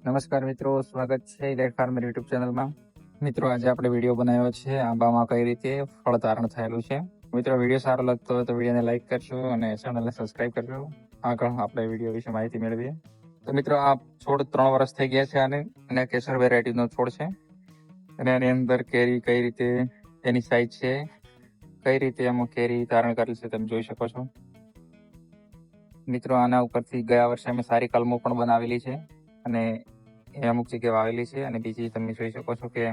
નમસ્કાર મિત્રો, સ્વાગત છે ઇલેક્ટ ફાર્મર યુટ્યુબ ચેનલમાં. મિત્રો, આજે આપણે વિડીયો બનાવ્યો છે આંબામાં કઈ રીતે ફળ ધારણ થયેલું છે. મિત્રો, વિડીયો સારો લાગતો હોય તો વિડીયોને લાઈક કરજો અને ચેનલને સબસ્ક્રાઈબ કરજો. આગળ આપણે વિડીયો વિશે માહિતી મેળવીએ. તો મિત્રો, આ છોડ 3 વર્ષ થઈ ગયા છે અને કેસર વેરાયટીનો છોડ છે. અને આની અંદર કેરી કઈ રીતે એની સાઈઝ છે, કઈ રીતે એમાં કેરી ધારણ કરેલ છે તમે જોઈ શકો છો. મિત્રો, આના ઉપરથી ગયા વર્ષે અમે સારી કલમો પણ બનાવેલી છે અને એ અમુક જગ્યાએ વાવેલી છે. અને બીજી તમે જોઈ શકો છો કે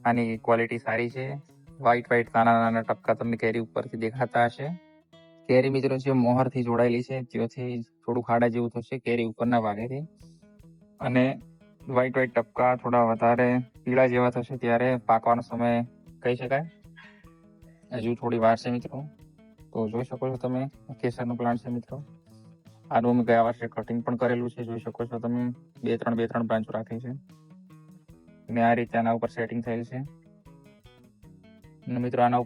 આની ક્વોલિટી સારી છે. વ્હાઈટ નાના નાના ટપકા તમને કેરી ઉપરથી દેખાતા હશે. કેરી મિત્રો જે મોહરથી જોડાયેલી છે ત્યાંથી થોડું ખાડા જેવું થશે કેરી ઉપરના ભાગેથી, અને વ્હાઈટ ટપકા થોડા વધારે પીળા જેવા થશે ત્યારે પાકવાનો સમય કહી શકાય. હજુ થોડી વાર છે મિત્રો. તો જોઈ શકો છો તમે કેસરનો પ્લાન્ટ છે મિત્રો. આનું અમે ગયા વર્ષે કટિંગ પણ કરેલું છે, જોઈ શકો છો તમે. બે ત્રણ બ્રાન્ચો રાખી છે અને આ રીતે આના ઉપર સેટિંગ થયેલ છે. અને મિત્રો આના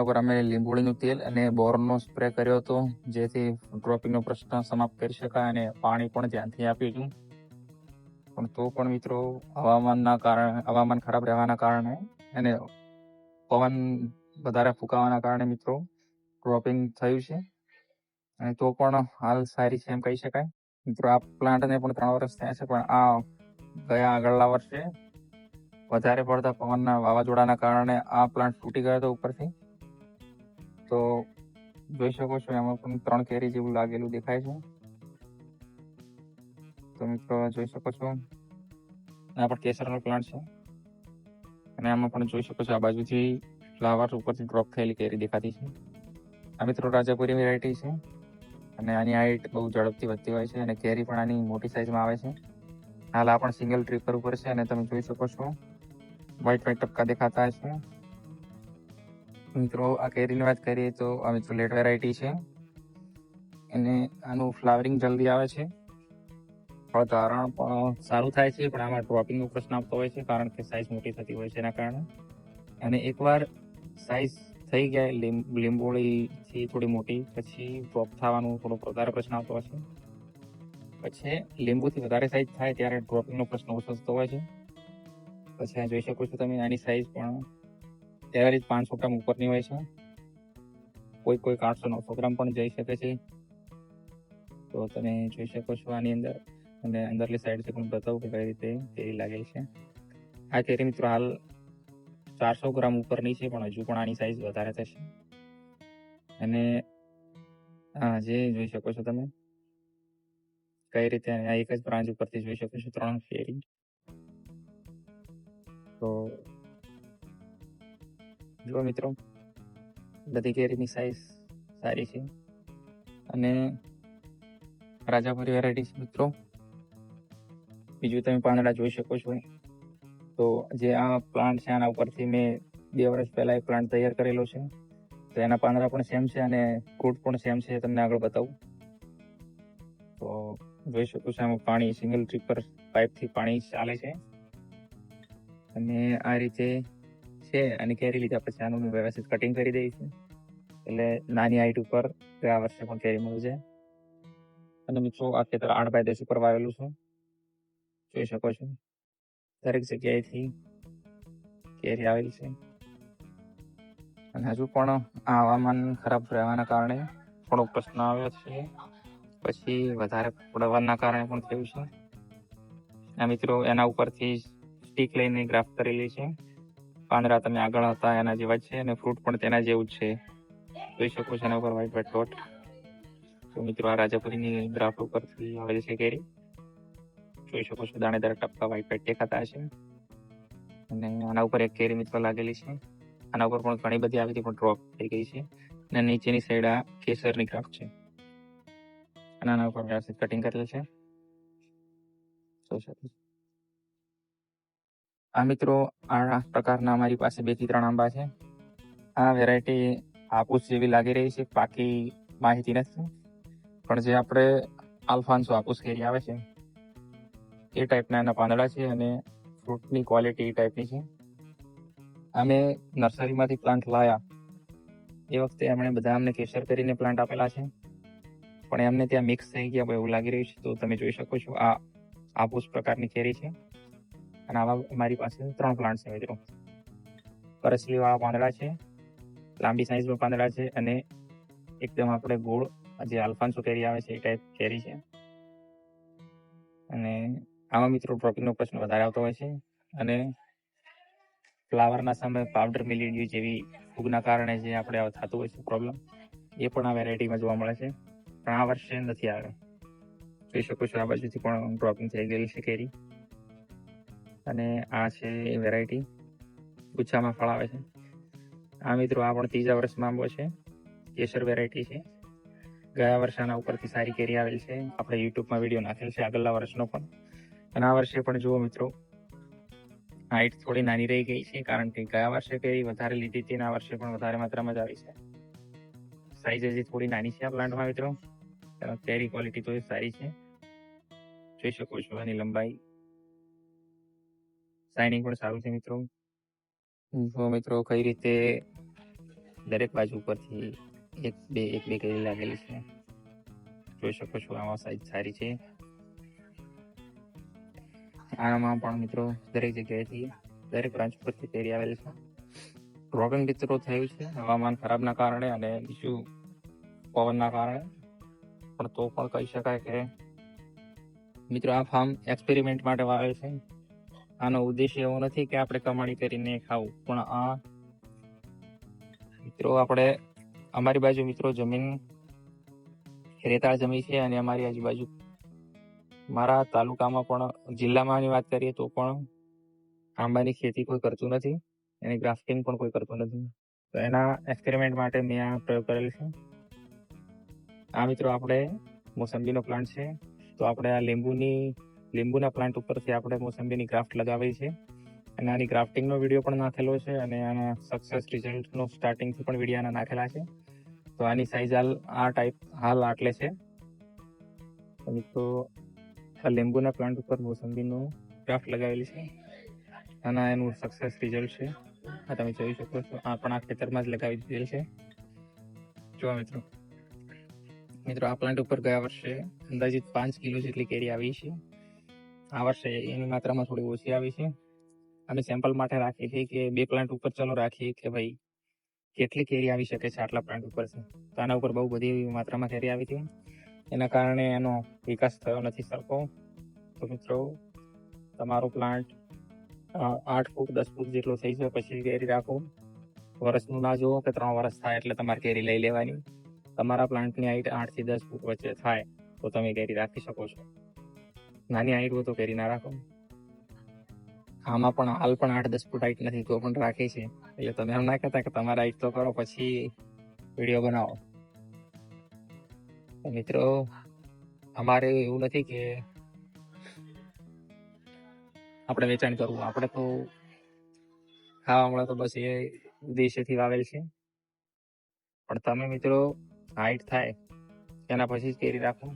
ઉપર અમે લીંબોળીનું તેલ અને બોરનો સ્પ્રે કર્યો હતો, જેથી ડ્રોપિંગનો પ્રશ્ન સમાપ્ત કરી શકાય અને પાણી પણ ધ્યાનથી આપ્યું હતું. પણ તો પણ મિત્રો હવામાન ખરાબ રહેવાના કારણે અને પવન વધારે ફૂંકાવાના કારણે મિત્રો ડ્રોપિંગ થયું છે. અને તો પણ હાલ સારી છે એમ કહી શકાય. મિત્રો, આ પ્લાન્ટને પણ 3 વર્ષ થયા છે, પણ આ આગળના વર્ષે વધારે પડતા પવનના વાવાઝોડાના કારણે આ પ્લાન્ટ તૂટી ગયો હતો ઉપરથી. તો જોઈ શકો છો એમાં પણ 3 કેરી જેવું લાગેલું દેખાય છે. તો મિત્રો જોઈ શકો છો આ પણ કેસરનો પ્લાન્ટ છે અને આમાં પણ જોઈ શકો છો આ બાજુથી ફ્લાવર ઉપરથી ડ્રોપ થયેલી કેરી દેખાતી છે. આ મિત્રો રાજાપુરી વેરાયટી છે અને આની હાઈટ બહુ ઝડપથી વધતી હોય છે અને કેરી પણ આની મોટી સાઈઝમાં આવે છે. હાલ આ પણ સિંગલ ટ્રીપર ઉપર છે અને તમે જોઈ શકો છો વ્હાઈટ ટપકા દેખાતા છે. મિત્રો, આ કેરીની વાત કરીએ તો આ મિત્રો લેટ વેરાયટી છે અને આનું ફ્લાવરિંગ જલ્દી આવે છે. ફળ ધારણ પણ સારું થાય છે, પણ આમાં ડ્રોપિંગનો પ્રશ્ન આવતો હોય છે કારણ કે સાઈઝ મોટી થતી હોય છે એના કારણે. અને એકવાર સાઈઝ થઈ જાય લીંબોળીથી થોડી મોટી, પછી ડ્રોપ થવાનું થોડો વધારે પ્રશ્ન આવતો હોય છે. પછી લીંબુથી વધારે સાઈઝ થાય ત્યારે ડ્રોપિંગનો પ્રશ્ન ઓછો થતો હોય છે. પછી આ જોઈ શકો છો તમે આની સાઈઝ પણ એવરેજ 500 ગ્રામ ઉપરની હોય છે, કોઈ 800-900 ગ્રામ પણ જઈ શકે છે. તો તમે જોઈ શકો છો આની અંદર. અને અંદરલી સાઈડથી પણ બતાવું કે કઈ રીતે કેરી લાગેલ છે. આ કેરી મિત્રો હાલ 400 ગ્રામ ઉપરની છે, પણ હજુ પણ આની સાઈઝ વધારે થશે. અને જે જોઈ શકો છો તમે કઈ રીતે આ એક જ બ્રાન્ચ ઉપરથી જોઈ શકો છો 3 કેરી. તો જો મિત્રો, બધી કેરીની સાઈઝ સારી છે અને રાજાપુરી વેરાયટી છે મિત્રો. બીજું તમે પાંદડા જોઈ શકો છો. તો જે આ પ્લાન્ટ છે આના ઉપરથી મેં 2 વર્ષ પહેલા એક પ્લાન્ટ તૈયાર કરેલો છે. તો એના પાંદડા પણ સેમ છે અને ફ્રૂટ પણ સેમ છે, તમને આગળ બતાવું. તો જોઈ શકો છો આમાં પાણી સિંગલ ટ્રીપર પાઇપથી પાણી ચાલે છે અને આ રીતે છે. અને કેરી લીધા પછી આનું વ્યવસ્થિત કટિંગ કરી દઈશું, એટલે નાની હાઈટ ઉપર ગયા વર્ષે પણ કેરી મળી જાય. અને મિત્રો, આ ખેતર 8x10 ઉપર વાવેલું છે, જોઈ શકો છો. દરેક જગ્યાએથી કેરી આવેલી છે. અને હજુ પણ આ હવામાન ખરાબ રહેવાના કારણે થોડો પ્રશ્ન આવ્યો છે, પછી વધારે પડવાના કારણે પણ થયું છે. આ મિત્રો એના ઉપરથી સ્ટીક લઈને ગ્રાફ્ટ કરેલી છે. પાંદડા તમે આગળ હતા એના જેવા છે અને ફ્રૂટ પણ તેના જેવું જ છે, જોઈ શકો છો એના ઉપર વ્હાઈટ ડોટ. તો મિત્રો, આ રાજાપુરીની ગ્રાફ્ટ ઉપરથી આવે છે કેરી, જોઈ શકો છો. દાણેદાર ટપકા વ્હાઈટ દેખાતા છે. અને આના ઉપર એક કેરી મિત્રો લાગેલી છે. આના ઉપર પણ ઘણી બધી આવી હતી, પણ ડ્રોપ થઈ ગઈ છે. અને નીચેની સાઈડ આ કેસરની ગ્રાફ્ટ છે અને આના ઉપર વ્યવસ્થિત કટિંગ કરેલ છે. આ મિત્રો આ પ્રકારના અમારી પાસે 2 થી 3 આંબા છે. આ વેરાયટી હાપુસ જેવી લાગી રહી છે, બાકી માહિતી નથી. પણ જે આપણે આલ્ફાન્સો હાપુસ કેરી આવે છે એ ટાઈપના એના પાંદડા છે અને ફ્રૂટની ક્વોલિટી એ ટાઈપની છે. અમે નર્સરીમાંથી પ્લાન્ટ લાયા એ વખતે એમણે બધા અમને કેસર કરીને પ્લાન્ટ આપેલા છે. પણ એમને ત્યાં મિક્સ થઈ ગયા એવું લાગી રહ્યું છે. તો તમે જોઈ શકો છો આ આબૂસ પ્રકારની કેરી છે અને આવા અમારી પાસે 3 પ્લાન્ટ છે મિત્રો. કરસલી વાળા પાંદડા છે, લાંબી સાઈઝમાં પાંદડા છે અને એકદમ આપણે ગોળ જે આલ્ફાન્સો કેરી આવે છે એ ટાઈપ કેરી છે. અને આમાં મિત્રો ડ્રોપિંગનો પ્રશ્ન વધારે આવતો હોય છે અને ફ્લાવરના સમયે પાવડર મિલીડ્યુ જેવી ફૂગના કારણે જે આપણે થતું હોય છે પ્રોબ્લેમ, એ પણ આ વેરાયટીમાં જોવા મળે છે. પણ આ વર્ષે નથી આવે. જોઈ શકો છો આ બાજુથી પણ ડ્રોપિંગ થઈ ગયેલી છે કેરી. અને આ છે વેરાયટી, ગુચ્છામાં ફળ આવે છે. આ મિત્રો આ પણ 3જા વર્ષમાં આંબો છે, કેસર વેરાયટી છે. ગયા વર્ષે આના ઉપરથી સારી કેરી આવેલ છે. આપણે યુટ્યુબમાં વિડીયો નાખેલ છે આગળના વર્ષનો પણ. અને આ વર્ષે પણ જુઓ મિત્રો, હાઈટ થોડી નાની રહી ગઈ છે કારણ કે ગયા વર્ષે કેરી વધારે લીધી હતી અને આ વર્ષે પણ વધારે માત્રામાં જ આવી છે. સાઈઝ હજી થોડી નાની છે આ પ્લાન્ટમાં મિત્રો. કેરી ક્વોલિટી તો સારી છે, જોઈ શકો છો. એની લંબાઈ, શાઇનિંગ પણ સારું છે મિત્રો. જો મિત્રો કઈ રીતે દરેક બાજુ ઉપરથી એક બે કેરી લાગેલી છે, જોઈ શકો છો. આમાં સાઈઝ સારી છે. આમાં પણ મિત્રો દરેક જગ્યાએથી દરેક બ્રાન્ચ પરથી કેરી આવેલી છે. ડ્રોપિંગ મિત્રો થયું છે હવામાન ખરાબના કારણે અને બીજું પવનના કારણે, પણ તો પણ કહી શકાય કે મિત્રો આ ફાર્મ એક્સપેરિમેન્ટ માટે વાવેલ છે. આનો ઉદ્દેશ્ય એવો નથી કે આપણે કમાણી કરીને ખાવું, પણ આ મિત્રો આપણે અમારી બાજુ મિત્રો જમીન રેતાળ જમીન છે અને અમારી આજુબાજુ મારા તાલુકામાં પણ જિલ્લામાંની વાત કરીએ તો પણ આંબાની ખેતી કોઈ કરતું નથી, એની ગ્રાફ્ટિંગ પણ કોઈ કરતું નથી. તો એના એક્સપેરિમેન્ટ માટે મેં આ પ્રયોગ કરેલ છે. આ મિત્રો આપણે મોસંબીનો પ્લાન્ટ છે. તો આપણે આ લીંબુના પ્લાન્ટ ઉપરથી આપણે મોસંબીની ગ્રાફ્ટ લગાવી છે અને આની ગ્રાફ્ટિંગનો વિડીયો પણ નાખેલો છે અને આના સક્સેસ રિઝલ્ટનો સ્ટાર્ટિંગથી પણ વિડીયો આના નાખેલા છે. તો આની સાઈઝ હાલ આટલે છે. તો લીંબુના પ્લાન્ટ ઉપર મોસંબીનો ગ્રાફ્ટ લગાવેલી છે અને એનું સક્સેસ રિઝલ્ટ છે. આ તમે જોઈ શકો છો. આ પણ આ ખેતરમાં જ લગાવી દીધેલ છે. જો મિત્રો આ પ્લાન્ટ ઉપર ગયા વર્ષે અંદાજિત 5 કિલો જેટલી કેરી આવી છે. આ વર્ષે એની માત્રામાં થોડી ઓછી આવી છે. અમે સેમ્પલ માટે રાખી હતી કે 2 પ્લાન્ટ ઉપર ચલો રાખીએ કે ભાઈ કેટલી કેરી આવી શકે છે આટલા પ્લાન્ટ ઉપર છે. તો આના ઉપર બહુ બધી માત્રામાં કેરી આવી હતી, એના કારણે એનો વિકાસ થયો નથી સરખો. તો મિત્રો તમારો પ્લાન્ટ 8 ફૂટ 10 ફૂટ જેટલો થઈ જાય પછી કેરી રાખો. વર્ષનું ના જુઓ કે 3 વર્ષ થાય એટલે તમારે કેરી લઈ લેવાની. તમારા પ્લાન્ટની હાઈટ 8 થી 10 ફૂટ વચ્ચે થાય તો તમે કેરી રાખી શકો છો. નાની હાઈટ હોય તો કેરી ના રાખો. આમાં પણ હાલ પણ 8-10 ફૂટ હાઈટ નથી તો પણ રાખી છે. એટલે તમે એમ ના કહેતા કે તમારા હાઈટ તો કરો પછી વિડીયો બનાવો. મિત્રો અમારે એવું નથી કે આપણે વેચાણ કરવું, આપણે તો ખાવા મળે તો બસ એ ઉદ્દેશ્યથી વાવેલ છે. પણ તમે મિત્રો હાઈટ થાય એના પછી જ કેરી રાખો.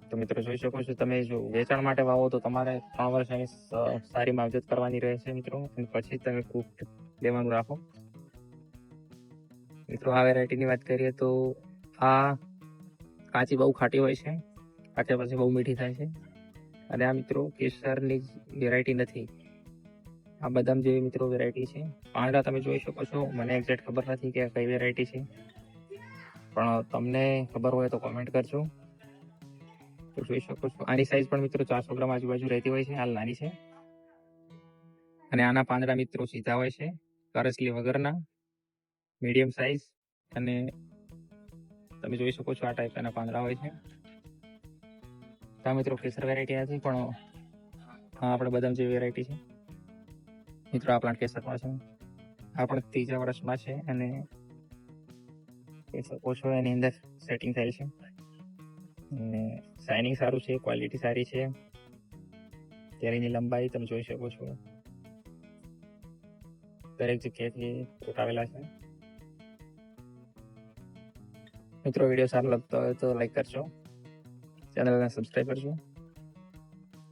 તો મિત્રો જોઈ શકો છો, તમે જો વેચાણ માટે વાવો તો તમારે 3 વર્ષ એની સારી માવજત કરવાની રહે છે મિત્રો, અને પછી તમે ફ્રૂટ લેવાનું રાખો. મિત્રો આ વેરાયટીની વાત કરીએ તો આ કાચી બહુ ખાટી હોય છે, કાચા પછી બહુ મીઠી થાય છે. અને આ મિત્રો કેસરની વેરાયટી નથી, આ બદામ જેવી મિત્રો વેરાયટી છે. પાંદડા તમે જોઈ શકો છો. મને એક્ઝેક્ટ ખબર નથી કે કઈ વેરાયટી છે, પણ તમને ખબર હોય તો કોમેન્ટ કરજો. તો જોઈ શકો છો આની સાઈઝ પણ મિત્રો 400 ગ્રામ આજુબાજુ રહેતી હોય છે. હાલ નાની છે અને આના પાંદડા મિત્રો સીધા હોય છે, કરસલી વગરના, મીડિયમ સાઈઝ. અને તમે જોઈ શકો છો આ ટાઈપ એના પાંદડા હોય છે. આ મિત્રો કેસર વેરાયટી નથી, પણ આપણે બદામ જેવી વેરાયટી છે. મિત્રો આ પ્લાન્ટ કેસરમાં છે, આ પણ 3જા વર્ષમાં છે અને જોઈ શકો છો એની અંદર સેટિંગ થયેલ છે અને શાઇનિંગ સારું છે, ક્વોલિટી સારી છે. કેરીની લંબાઈ તમે જોઈ શકો છો, દરેક જગ્યાએથી ફ્રૂટ આવેલા છે. મિત્રો વિડીયો સારો લાગતો હોય તો લાઈક કરજો, ચેનલને સબસ્ક્રાઈબ કરજો.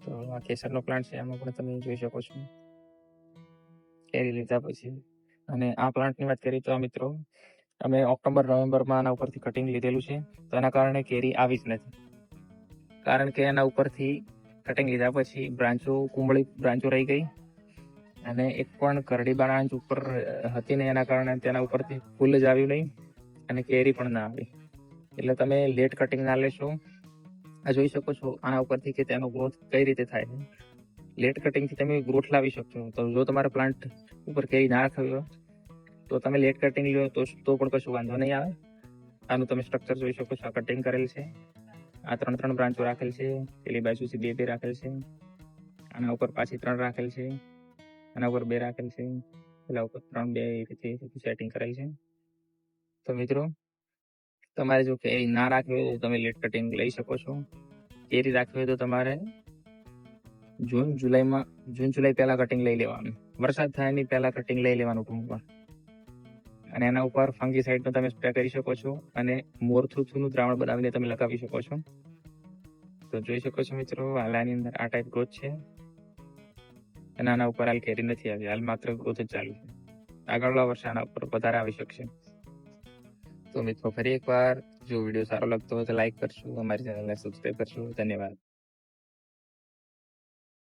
તો આ કેસરનો પ્લાન્ટ છે, આમાં પણ તમે જોઈ શકો છો કેરી લીધા પછી. અને આ પ્લાન્ટની વાત કરીએ તો આ મિત્રો અમે ઓક્ટોબર નવેમ્બરમાં આના ઉપરથી કટિંગ લીધેલું છે, તો એના કારણે કેરી આવી જ નથી. કારણ કે એના ઉપરથી કટિંગ લીધા પછી કુંબળી બ્રાંચો રહી ગઈ અને એક પણ કરડી બ્રાંચ ઉપર હતી નહીં. એના કારણે તેના ઉપરથી ફૂલ જ આવ્યું નહીં અને કેરી પણ ના આવી. એટલે તમે લેટ કટિંગ ના લેશો. આ જોઈ શકો છો આના ઉપરથી કે તેનો ગ્રોથ કઈ રીતે થાય છે. લેટ કટિંગથી તમે ગ્રોથ લાવી શકશો. તો જો તમારા પ્લાન્ટ ઉપર કેરી ના રાખવી હોય તો તમે લેટ કટિંગ લો તો પણ કશું વાંધો નહીં આવે. આનું તમે સ્ટ્રક્ચર જોઈ શકો છો. આ કટિંગ કરેલ છે. આ 3 બ્રાંચો રાખેલ છે. પેલી બાજુથી 2 રાખેલ છે. આના ઉપર પાછી 3 રાખેલ છે. આના ઉપર 2 રાખેલ છે. પેલા ઉપર 3 2 એ રીતે સેટિંગ કરેલ છે. તો મિત્રો તમારે જો કેરી ના રાખવી હોય તો તમે લેટ કટિંગ લઈ શકો છો. કેરી રાખવી હોય તો તમારે જૂન જુલાઈ પહેલા કટિંગ લઈ લેવાનું. વરસાદ થાય એની પહેલા કટિંગ લઈ લેવાનું ટૂંકમાં. અને એના ઉપર ફંગીસાઇડનો તમે સ્પ્રે કરી શકો છો અને મોરથુથુનું દ્રાવણ બનાવીને તમે લગાવી શકો છો. તો જોઈ શકો છો મિત્રો, આની અંદર આ ટાઈપ ગ્રોથ છે અને આના ઉપર હાલ કેરી નથી આવી. હાલ માત્ર ગ્રોથ જ ચાલુ છે. આગળના વર્ષે આના ઉપર વધારે આવી શકશે. તો મિત્રો ફરી એકવાર જો વિડીયો સારો લાગતો હોય તો લાઈક કરશો, અમારી ચેનલને સબસ્ક્રાઈબ કરશો. ધન્યવાદ.